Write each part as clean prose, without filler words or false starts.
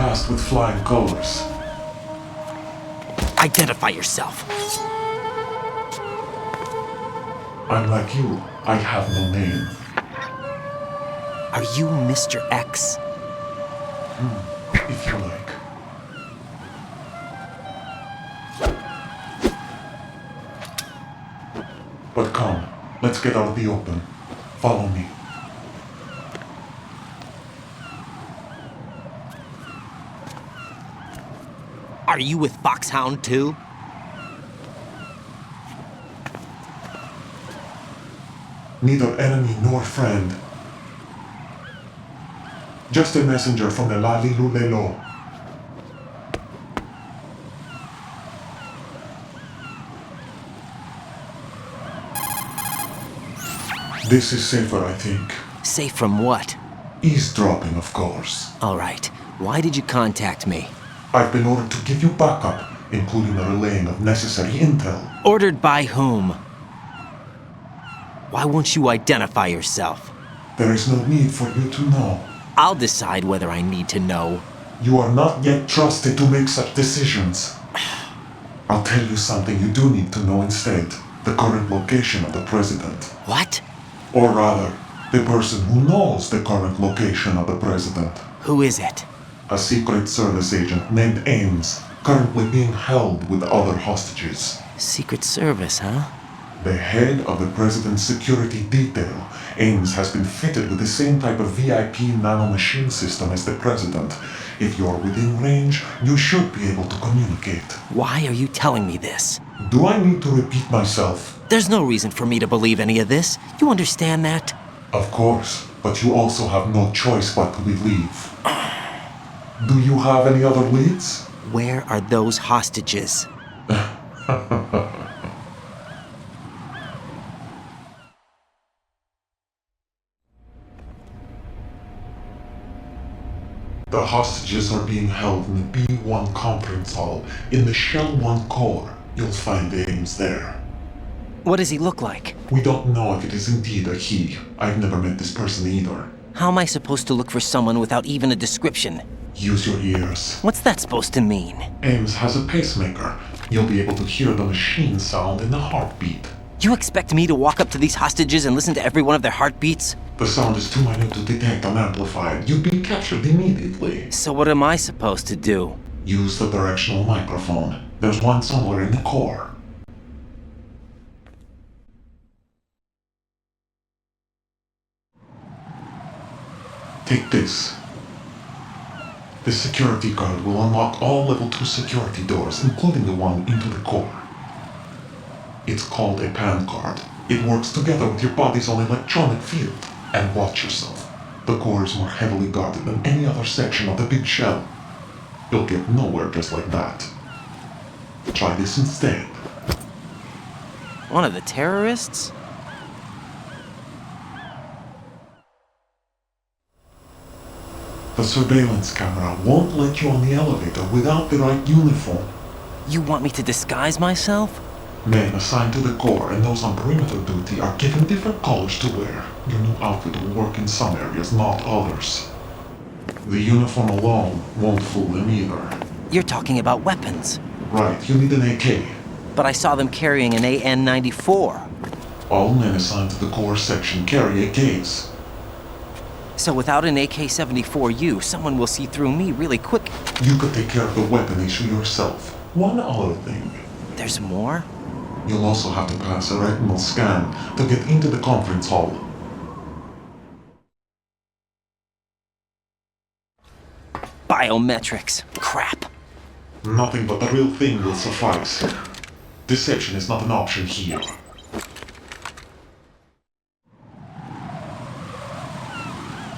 passed with flying colors. Identify yourself. I'm like you. I have no name. Are you Mr. X? If you like. But come, let's get out of the open. Follow me. Are you with Foxhound too? Neither enemy nor friend. Just a messenger from the Lali Lulelo. This is safer, I think. Safe from what? Eavesdropping, of course. All right. Why did you contact me? I've been ordered to give you backup, including the relaying of necessary intel. Ordered by whom? Why won't you identify yourself? There is no need for you to know. I'll decide whether I need to know. You are not yet trusted to make such decisions. I'll tell you something you do need to know instead. The current location of the president. What? Or rather, the person who knows the current location of the president. Who is it? A Secret Service agent named Ames, currently being held with other hostages. Secret Service, huh? The head of the president's security detail, Ames has been fitted with the same type of VIP nanomachine system as the president. If you're within range, you should be able to communicate. Why are you telling me this? Do I need to repeat myself? There's no reason for me to believe any of this. You understand that? Of course, but you also have no choice but to believe. Do you have any other leads? Where are those hostages? The hostages are being held in the B1 conference hall in the Shell 1 core. You'll find Ames there. What does he look like? We don't know if it is indeed a he. I've never met this person either. How am I supposed to look for someone without even a description? Use your ears. What's that supposed to mean? Ames has a pacemaker. You'll be able to hear the machine sound in the heartbeat. You expect me to walk up to these hostages and listen to every one of their heartbeats? The sound is too minute to detect and amplify it. You'd be captured immediately. So what am I supposed to do? Use the directional microphone. There's one somewhere in the core. Take this. This security card will unlock all level 2 security doors, including the one into the core. It's called a PAN card. It works together with your body's own electronic field. And watch yourself. The core is more heavily guarded than any other section of the big shell. You'll get nowhere just like that. Try this instead. One of the terrorists? The surveillance camera won't let you on the elevator without the right uniform. You want me to disguise myself? Men assigned to the core and those on perimeter duty are given different colors to wear. Your new outfit will work in some areas, not others. The uniform alone won't fool them either. You're talking about weapons. Right, you need an AK. But I saw them carrying an AN-94. All men assigned to the core section carry AKs. So without an AK-74U, someone will see through me really quick. You could take care of the weapon issue yourself. One other thing. There's more? You'll also have to pass a retinal scan to get into the conference hall. Biometrics. Crap. Nothing but the real thing will suffice. Deception is not an option here.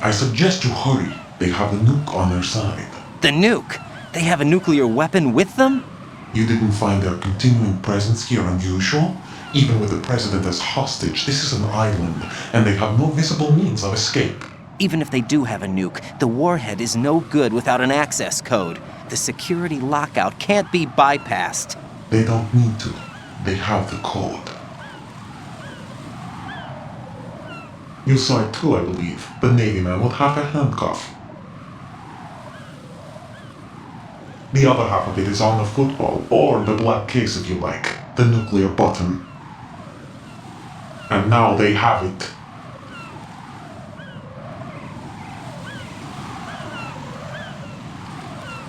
I suggest you hurry. They have the nuke on their side. The nuke? They have a nuclear weapon with them? You didn't find their continuing presence here unusual? Even with the president as hostage, this is an island, and they have no visible means of escape. Even if they do have a nuke, the warhead is no good without an access code. The security lockout can't be bypassed. They don't need to. They have the code. You saw it too, I believe. The Navy man with half a handcuff. The other half of it is on the football, or the black case if you like, the nuclear button. And now they have it.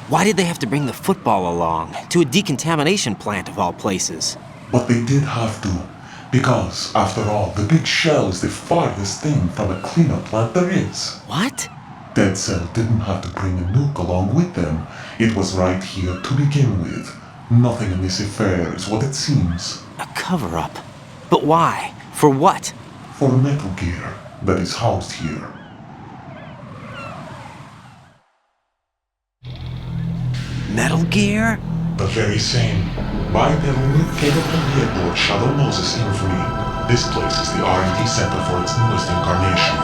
Why did they have to bring the football along? To a decontamination plant of all places. But they did have to, because, after all, the big shell is the farthest thing from a cleanup plant there is. What? Dead Cell didn't have to bring a nuke along with them. It was right here to begin with. Nothing in this affair is what it seems. A cover-up? But why? For what? For Metal Gear that is housed here. Metal Gear? The very same. Bipedal nuke-capable vehicle Shadow Moses Infamy. This place is the R&D center for its newest incarnation.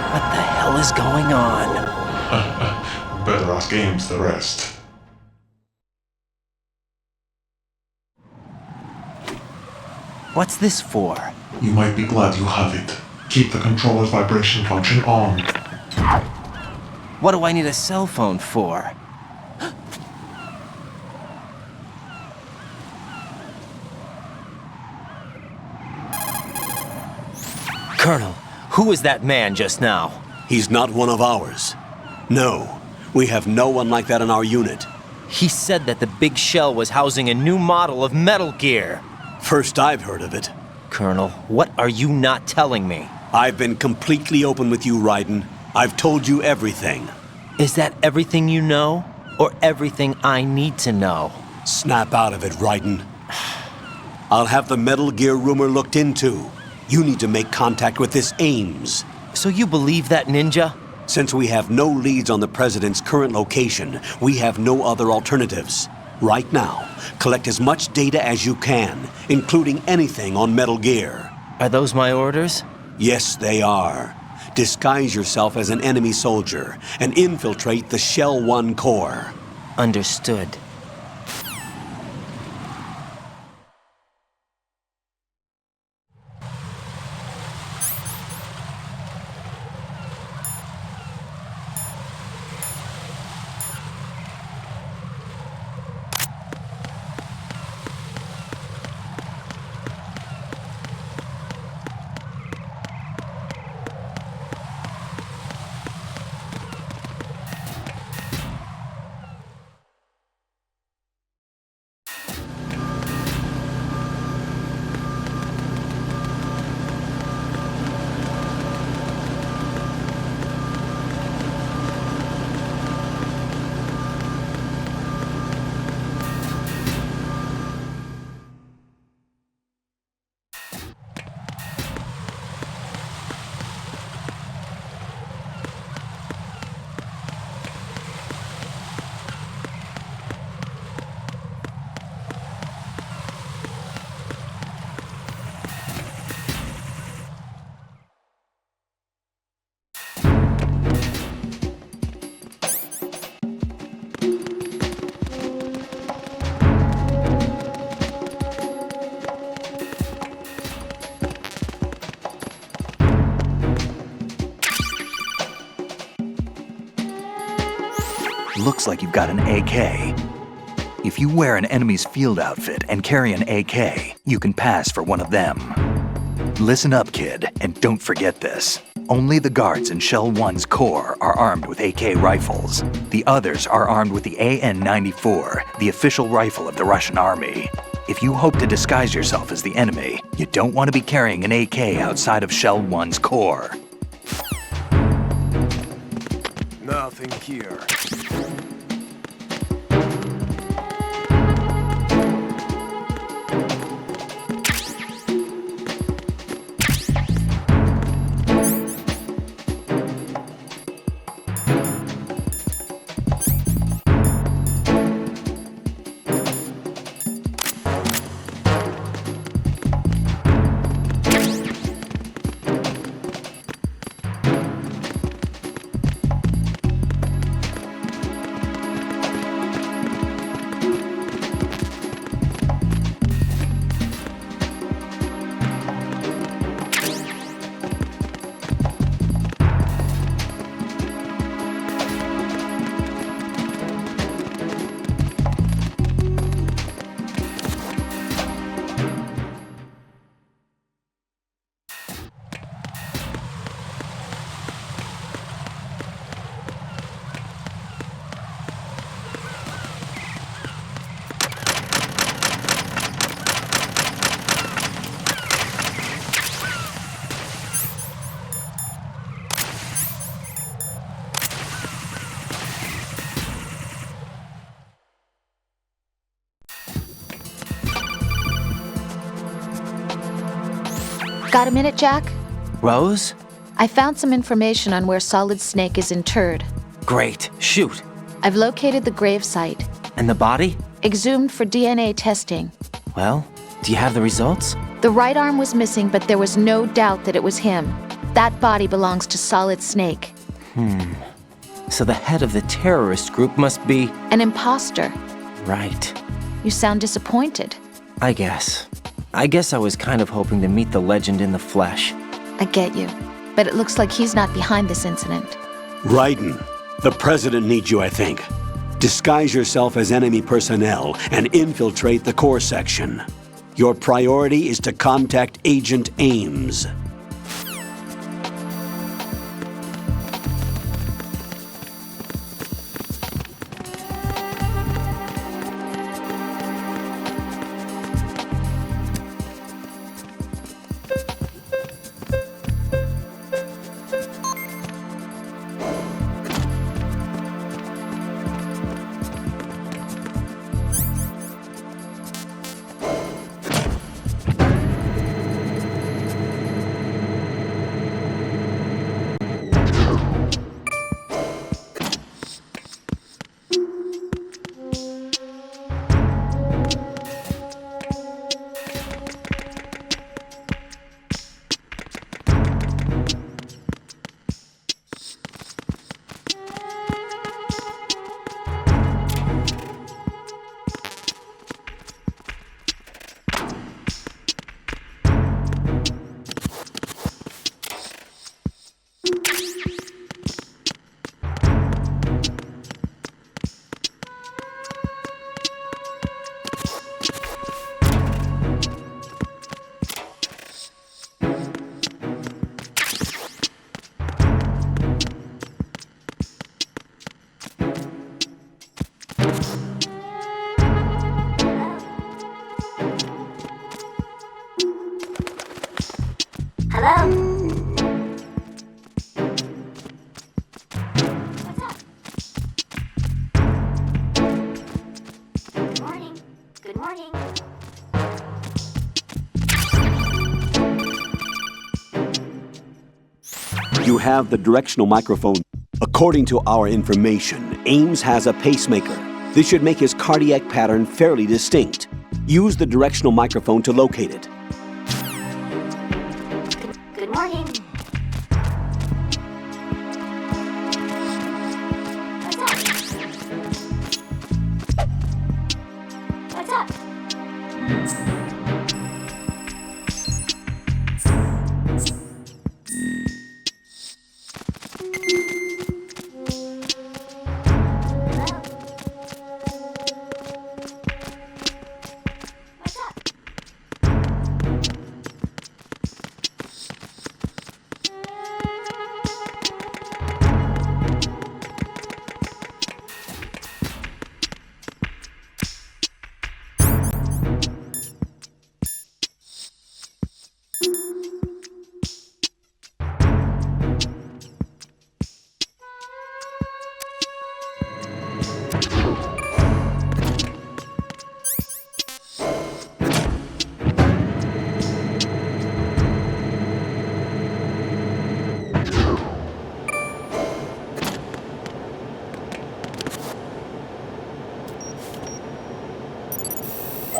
What the hell is going on? Better ask Ames the rest. What's this for? You might be glad you have it. Keep the controller's vibration function on. What do I need a cell phone for? Colonel, who was that man just now? He's not one of ours. No, we have no one like that in our unit. He said that the big shell was housing a new model of Metal Gear. First I've heard of it. Colonel, what are you not telling me? I've been completely open with you, Raiden. I've told you everything. Is that everything you know? Or everything I need to know? Snap out of it, Raiden. I'll have the Metal Gear rumor looked into. You need to make contact with this Ames. So you believe that ninja? Since we have no leads on the President's current location, we have no other alternatives. Right now, collect as much data as you can, including anything on Metal Gear. Are those my orders? Yes, they are. Disguise yourself as an enemy soldier and infiltrate the Shell 1 core. Understood. Looks like you've got an AK. If you wear an enemy's field outfit and carry an AK, you can pass for one of them. Listen up, kid, and don't forget this. Only the guards in Shell 1's core are armed with AK rifles. The others are armed with the AN-94, the official rifle of the Russian army. If you hope to disguise yourself as the enemy, you don't want to be carrying an AK outside of Shell 1's core. Nothing here. Got a minute, Jack? Rose? I found some information on where Solid Snake is interred. Great. Shoot. I've located the grave site. And the body? Exhumed for DNA testing. Well, do you have the results? The right arm was missing, but there was no doubt that it was him. That body belongs to Solid Snake. So the head of the terrorist group must be... An imposter. Right. You sound disappointed. I guess I was kind of hoping to meet the legend in the flesh. I get you. But it looks like he's not behind this incident. Raiden, the president needs you, I think. Disguise yourself as enemy personnel and infiltrate the core section. Your priority is to contact Agent Ames. You have the directional microphone. According to our information, Ames has a pacemaker. This should make his cardiac pattern fairly distinct. Use the directional microphone to locate it. Good morning. What's up?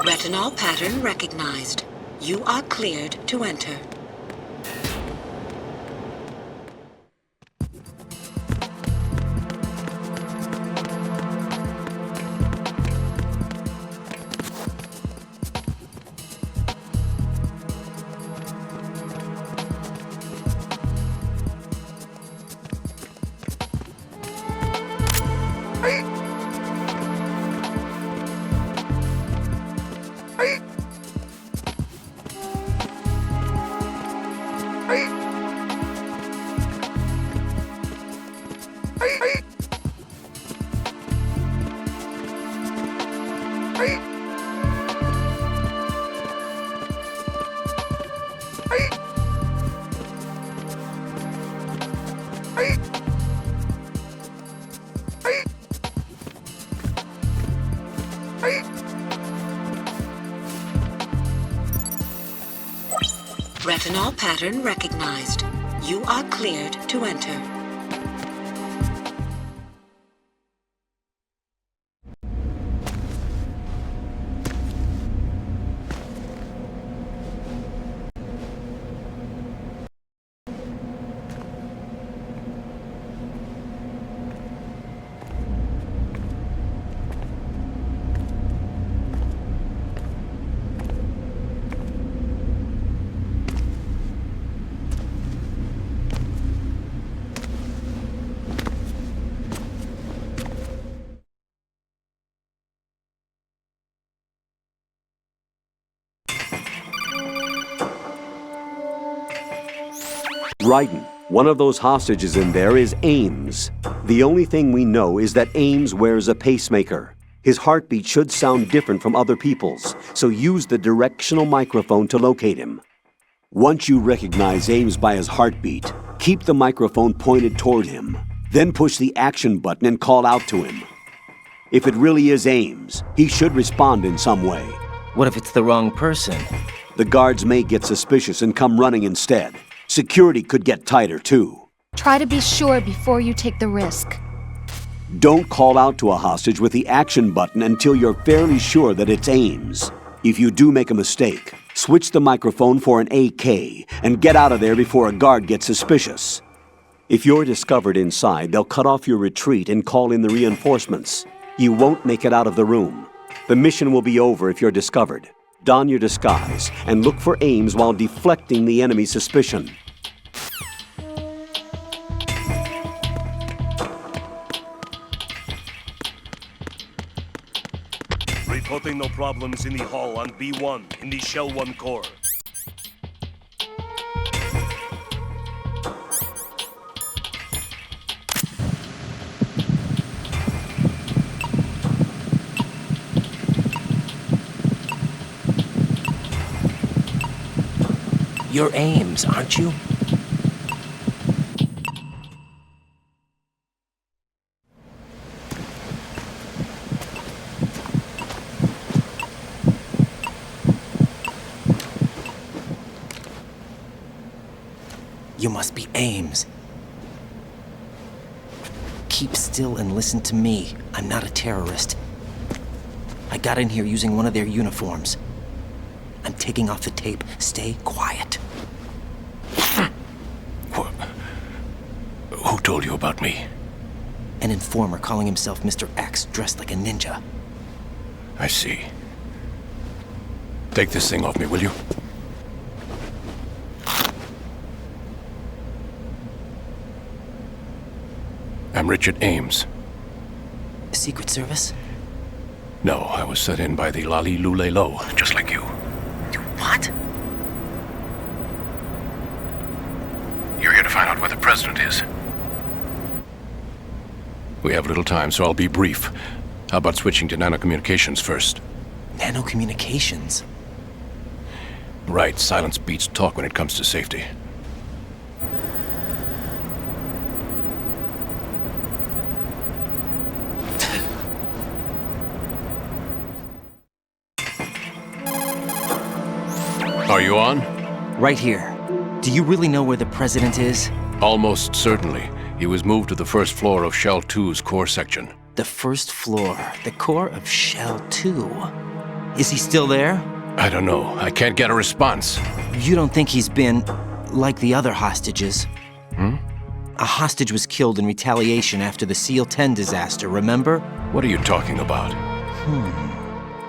Retinol pattern recognized. You are cleared to enter. Retinol pattern recognized. You are cleared to enter. Raiden, one of those hostages in there is Ames. The only thing we know is that Ames wears a pacemaker. His heartbeat should sound different from other people's, so use the directional microphone to locate him. Once you recognize Ames by his heartbeat, keep the microphone pointed toward him. Then push the action button and call out to him. If it really is Ames, he should respond in some way. What if it's the wrong person? The guards may get suspicious and come running instead. Security could get tighter, too. Try to be sure before you take the risk. Don't call out to a hostage with the action button until you're fairly sure that it's Ames. If you do make a mistake, switch the microphone for an AK and get out of there before a guard gets suspicious. If you're discovered inside, they'll cut off your retreat and call in the reinforcements. You won't make it out of the room. The mission will be over if you're discovered. Don your disguise and look for Ames while deflecting the enemy's suspicion. Reporting no problems in the hall on B1 in the Shell 1 core. You're Ames, aren't you? You must be Ames. Keep still and listen to me. I'm not a terrorist. I got in here using one of their uniforms. I'm taking off the tape. Stay quiet. Who told you about me? An informer calling himself Mr. X, dressed like a ninja. I see. Take this thing off me, will you? I'm Richard Ames. Secret Service? No, I was set in by the Lali Lule Lo, just like you. You what? You're here to find out where the president is. We have little time, so I'll be brief. How about switching to nanocommunications first? Nanocommunications? Right, silence beats talk when it comes to safety. Are you on? Right here. Do you really know where the president is? Almost certainly. He was moved to the first floor of Shell 2's core section. The first floor, the core of Shell 2. Is he still there? I don't know. I can't get a response. You don't think he's been like the other hostages? A hostage was killed in retaliation after the SEAL 10 disaster, remember? What are you talking about?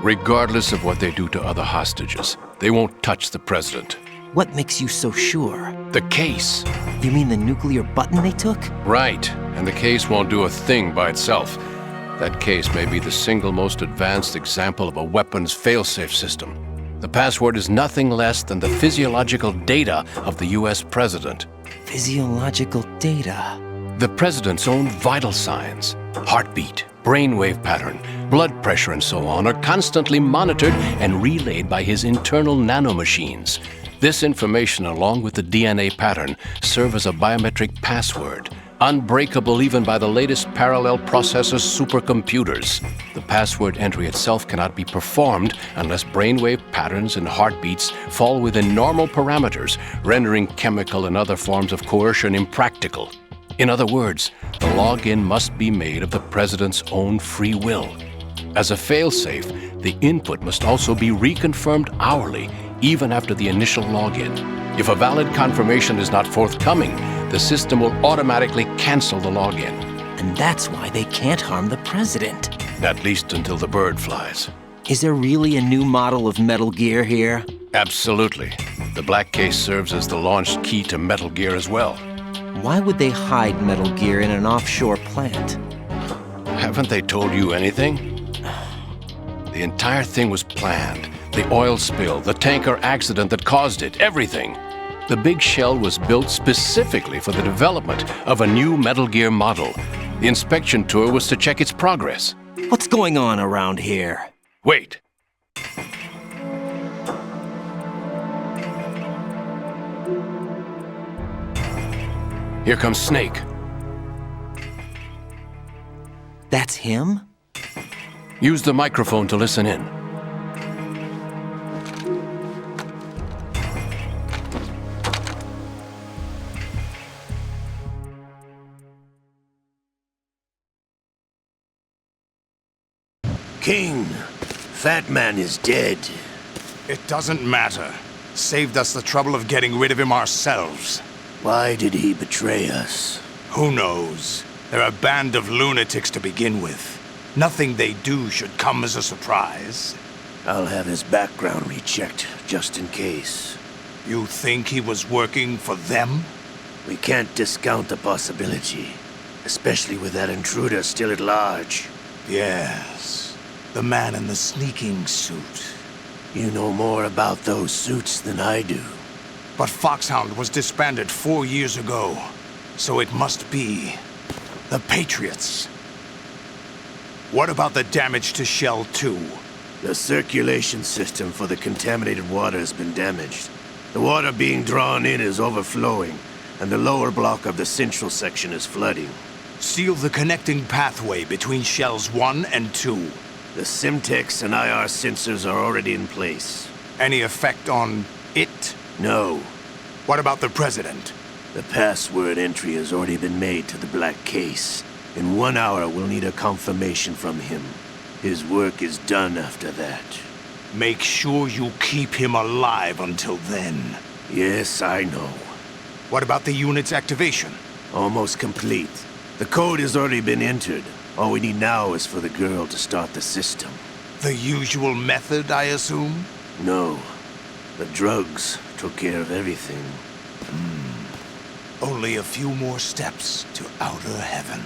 Regardless of what they do to other hostages, they won't touch the president. What makes you so sure? The case. You mean the nuclear button they took? Right. And the case won't do a thing by itself. That case may be the single most advanced example of a weapons failsafe system. The password is nothing less than the physiological data of the US president. Physiological data? The president's own vital signs, heartbeat, brainwave pattern, blood pressure and so on are constantly monitored and relayed by his internal nanomachines. This information, along with the DNA pattern, serve as a biometric password. unbreakable even by the latest parallel processor supercomputers. The password entry itself cannot be performed unless brainwave patterns and heartbeats fall within normal parameters, rendering chemical and other forms of coercion impractical. In other words, the login must be made of the President's own free will. As a failsafe, the input must also be reconfirmed hourly, even after the initial login. If a valid confirmation is not forthcoming, the system will automatically cancel the login. And that's why they can't harm the President. At least until the bird flies. Is there really a new model of Metal Gear here? Absolutely. The black case serves as the launch key to Metal Gear as well. Why would they hide Metal Gear in an offshore plant? Haven't they told you anything? The entire thing was planned. The oil spill, the tanker accident that caused it, everything. The big shell was built specifically for the development of a new Metal Gear model. The inspection tour was to check its progress. What's going on around here? Wait. Here comes Snake. That's him? Use the microphone to listen in. King, Fat Man is dead. It doesn't matter. Saved us the trouble of getting rid of him ourselves. Why did he betray us? Who knows? They're a band of lunatics to begin with. Nothing they do should come as a surprise. I'll have his background rechecked, just in case. You think he was working for them? We can't discount the possibility, especially with that intruder still at large. Yes, the man in the sneaking suit. You know more about those suits than I do. But Foxhound was disbanded 4 years ago, so it must be the Patriots. What about the damage to Shell 2? The circulation system for the contaminated water has been damaged. The water being drawn in is overflowing, and the lower block of the central section is flooding. Seal the connecting pathway between Shells 1 and 2. The Simtex and IR sensors are already in place. Any effect on it? No. What about the President? The password entry has already been made to the black case. In 1 hour, we'll need a confirmation from him. His work is done after that. Make sure you keep him alive until then. Yes, I know. What about the unit's activation? Almost complete. The code has already been entered. All we need now is for the girl to start the system. The usual method, I assume? No. The drugs took care of everything. Only a few more steps to outer heaven.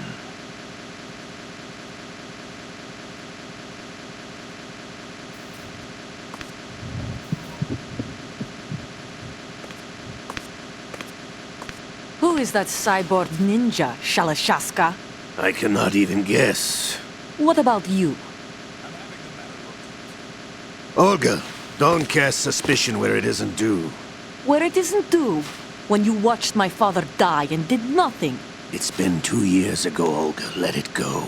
Who is that cyborg ninja, Shalashaska? I cannot even guess. What about you? Olga, don't cast suspicion where it isn't due. Where it isn't due, when you watched my father die and did nothing. It's been 2 years ago, Olga. Let it go.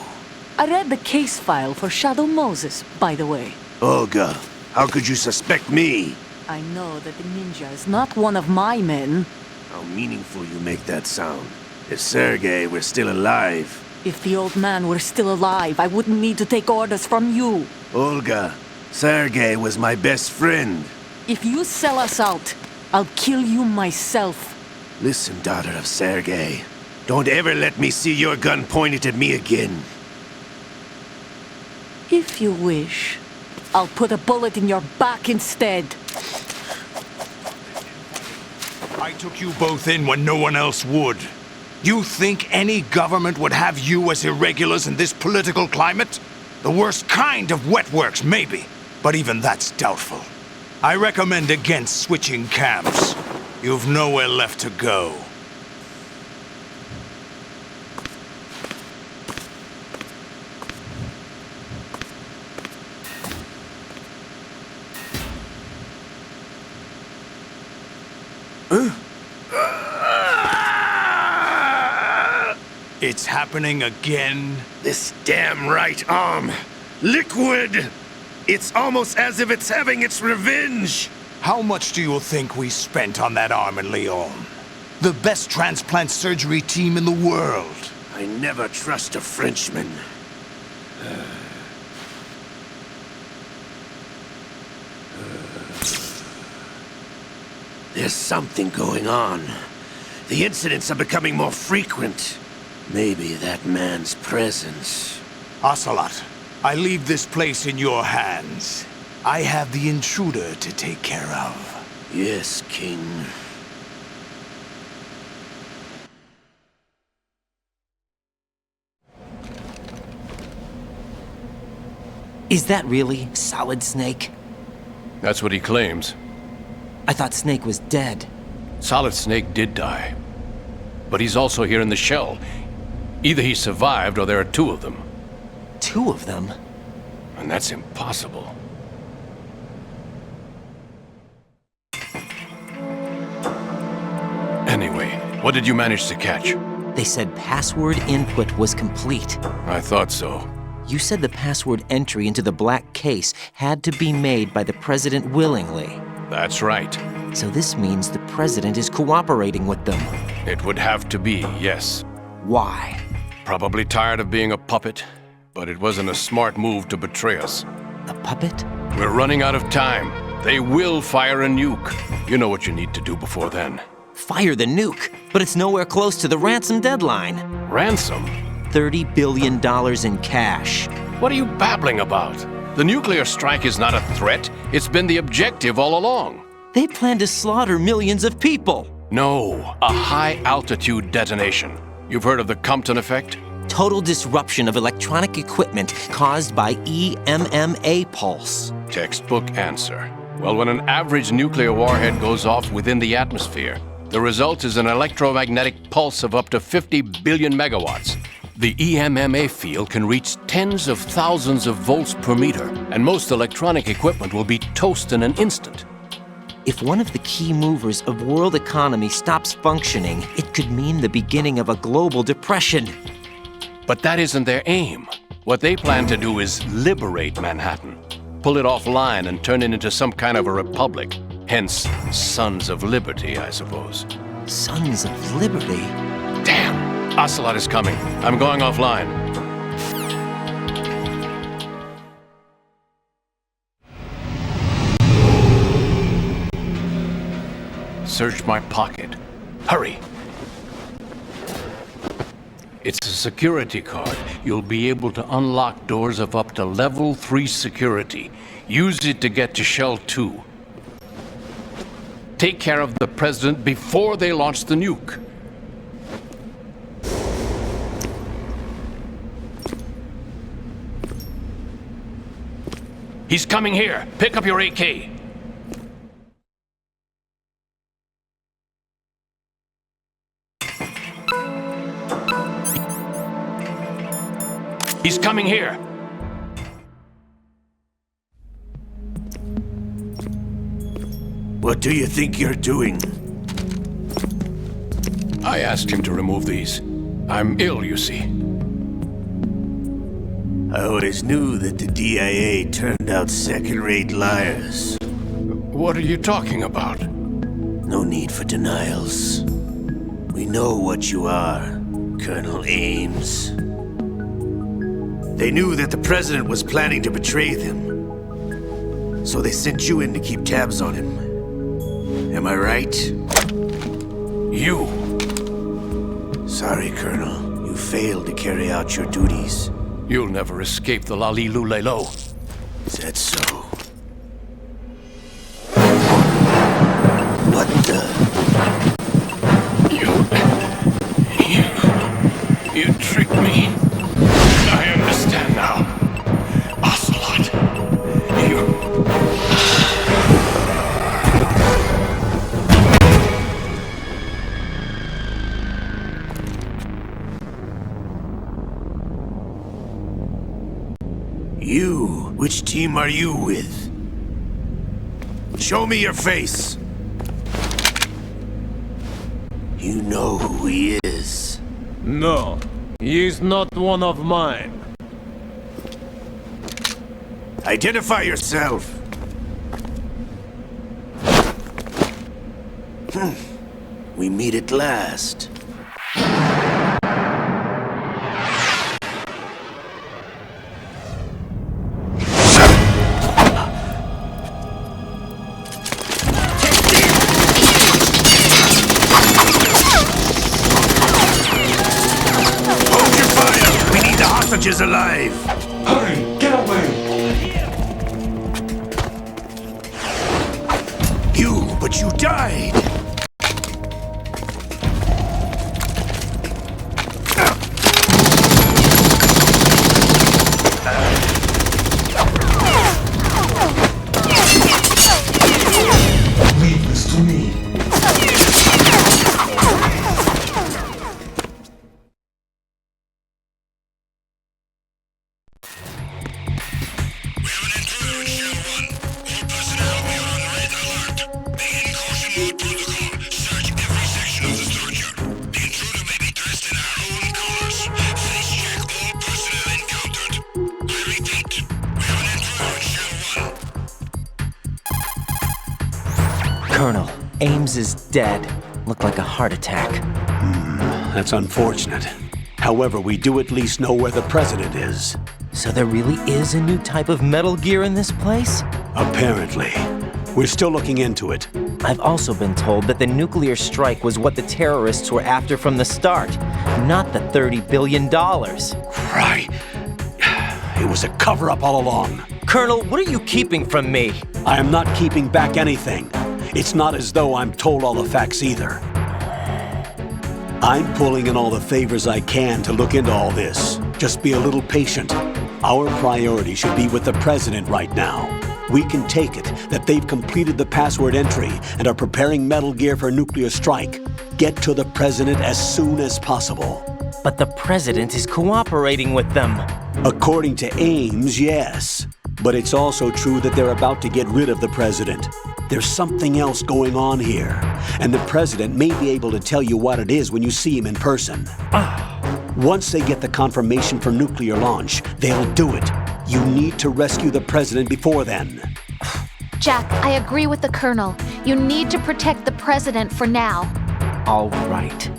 I read the case file for Shadow Moses, by the way. Olga, how could you suspect me? I know that the ninja is not one of my men. How meaningful you make that sound. If Sergei were still alive... If the old man were still alive, I wouldn't need to take orders from you. Olga, Sergei was my best friend. If you sell us out, I'll kill you myself. Listen, daughter of Sergei. Don't ever let me see your gun pointed at me again. If you wish, I'll put a bullet in your back instead. I took you both in when no one else would. You think any government would have you as irregulars in this political climate? The worst kind of wet works, maybe. But even that's doubtful. I recommend against switching camps. You've nowhere left to go. It's happening again? This damn right arm. Liquid! It's almost as if it's having its revenge! How much do you think we spent on that arm in Lyon? The best transplant surgery team in the world. I never trust a Frenchman. There's something going on. The incidents are becoming more frequent. Maybe that man's presence. Ocelot, I leave this place in your hands. I have the intruder to take care of. Yes, King. Is that really Solid Snake? That's what he claims. I thought Snake was dead. Solid Snake did die. But he's also here in the shell. Either he survived or there are two of them. Two of them? And that's impossible. Anyway, what did you manage to catch? They said password input was complete. I thought so. You said the password entry into the black case had to be made by the President willingly. That's right. So this means the President is cooperating with them. It would have to be, yes. Why? Probably tired of being a puppet, but it wasn't a smart move to betray us. A puppet? We're running out of time. They will fire a nuke. You know what you need to do before then. Fire the nuke, but it's nowhere close to the ransom deadline. Ransom? $30 billion in cash. What are you babbling about? The nuclear strike is not a threat. It's been the objective all along. They plan to slaughter millions of people. No, a high-altitude detonation. You've heard of the Compton effect? Total disruption of electronic equipment caused by EMMA pulse. Textbook answer. Well, when an average nuclear warhead goes off within the atmosphere, the result is an electromagnetic pulse of up to 50 billion megawatts. The EMMA field can reach tens of thousands of volts per meter, and most electronic equipment will be toast in an instant. If one of the key movers of world economy stops functioning, it could mean the beginning of a global depression. But that isn't their aim. What they plan to do is liberate Manhattan, pull it offline and turn it into some kind of a republic. Hence, Sons of Liberty, I suppose. Sons of Liberty? Damn! Ocelot is coming. I'm going offline. Search my pocket. Hurry! It's a security card. You'll be able to unlock doors of up to level 3 security. Use it to get to Shell 2. Take care of the President before they launch the nuke. He's coming here. Pick up your AK. He's coming here. What do you think you're doing? I asked him to remove these. I'm ill, you see. I always knew that the DIA turned out second-rate liars. What are you talking about? No need for denials. We know what you are, Colonel Ames. They knew that the President was planning to betray them. So they sent you in to keep tabs on him. Am I right? You! Sorry, Colonel. You failed to carry out your duties. You'll never escape the Lalilulelo. Is that so? What the? You tricked me. I understand now. Ocelot, You? Which team are you with? Show me your face! You know who he is. No. He is not one of mine. Identify yourself. We meet at last. Hold your fire! We need the hostages alive! Hurry! Get away! But you died! Leave this to me. Colonel, Ames is dead. Looked like a heart attack. That's unfortunate. However, we do at least know where the president is. So there really is a new type of Metal Gear in this place? Apparently. We're still looking into it. I've also been told that the nuclear strike was what the terrorists were after from the start, not the $30 billion. Right. It was a cover-up all along. Colonel, what are you keeping from me? I am not keeping back anything. It's not as though I'm told all the facts either. I'm pulling in all the favors I can to look into all this. Just be a little patient. Our priority should be with the president right now. We can take it that they've completed the password entry and are preparing Metal Gear for nuclear strike. Get to the president as soon as possible. But the president is cooperating with them. According to Ames, yes. But it's also true that they're about to get rid of the president. There's something else going on here, and the president may be able to tell you what it is when you see him in person. Once they get the confirmation for nuclear launch, they'll do it. You need to rescue the president before then. Jack, I agree with the Colonel. You need to protect the president for now. All right.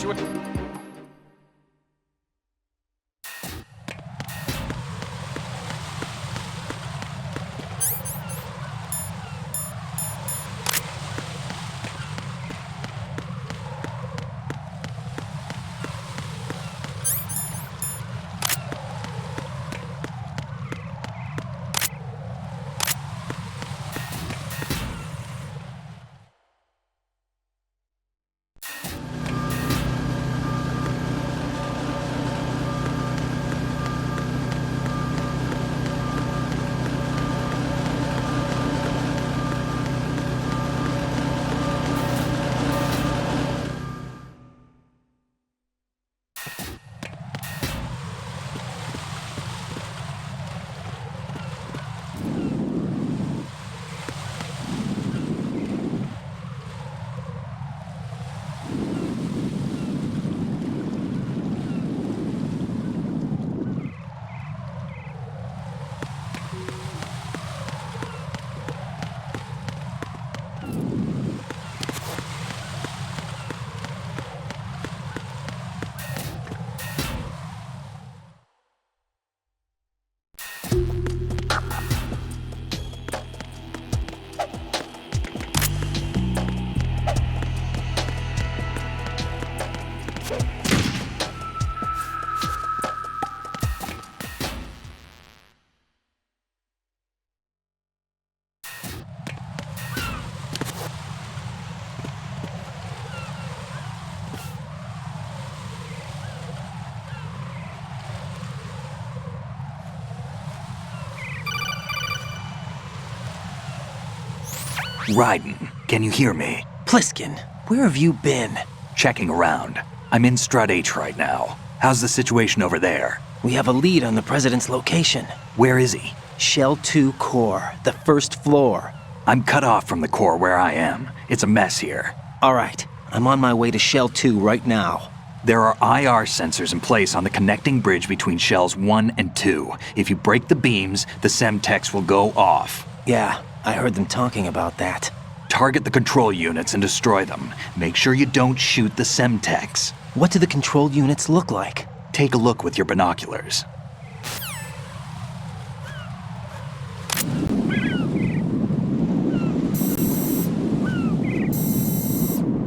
situation. Raiden, can you hear me? Pliskin, where have you been? Checking around. I'm in Strut H right now. How's the situation over there? We have a lead on the President's location. Where is he? Shell 2 core, the first floor. I'm cut off from the core where I am. It's a mess here. All right, I'm on my way to Shell 2 right now. There are IR sensors in place on the connecting bridge between Shells 1 and 2. If you break the beams, the Semtex will go off. Yeah, I heard them talking about that. Target the control units and destroy them. Make sure you don't shoot the Semtex. What do the control units look like? Take a look with your binoculars.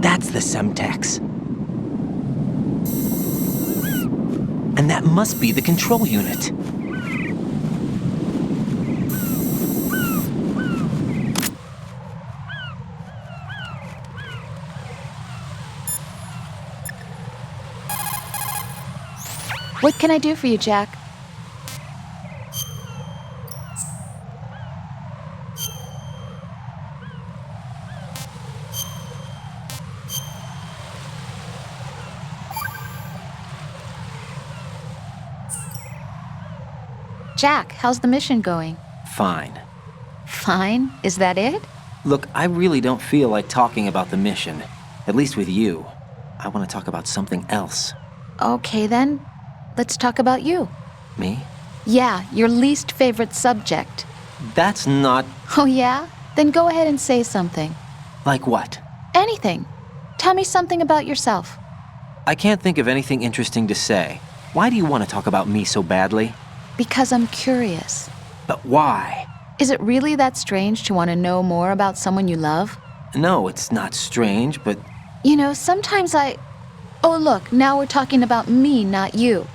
That's the Semtex. And that must be the control unit. What can I do for you, Jack? Jack, how's the mission going? Fine. Fine? Is that it? Look, I really don't feel like talking about the mission. At least with you. I want to talk about something else. Okay then, let's talk about you. Me? Yeah, your least favorite subject. That's not... Oh yeah? Then go ahead and say something. Like what? Anything. Tell me something about yourself. I can't think of anything interesting to say. Why do you want to talk about me so badly? Because I'm curious. But why? Is it really that strange to want to know more about someone you love? No, it's not strange, but... You know, sometimes Oh look, now we're talking about me, not you.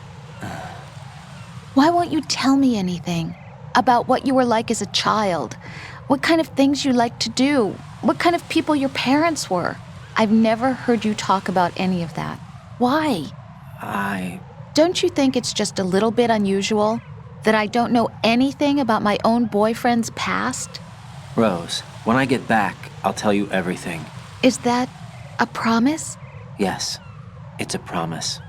Why won't you tell me anything? About what you were like as a child? What kind of things you liked to do? What kind of people your parents were? I've never heard you talk about any of that. Why? Don't you think it's just a little bit unusual that I don't know anything about my own boyfriend's past? Rose, when I get back, I'll tell you everything. Is that a promise? Yes, it's a promise.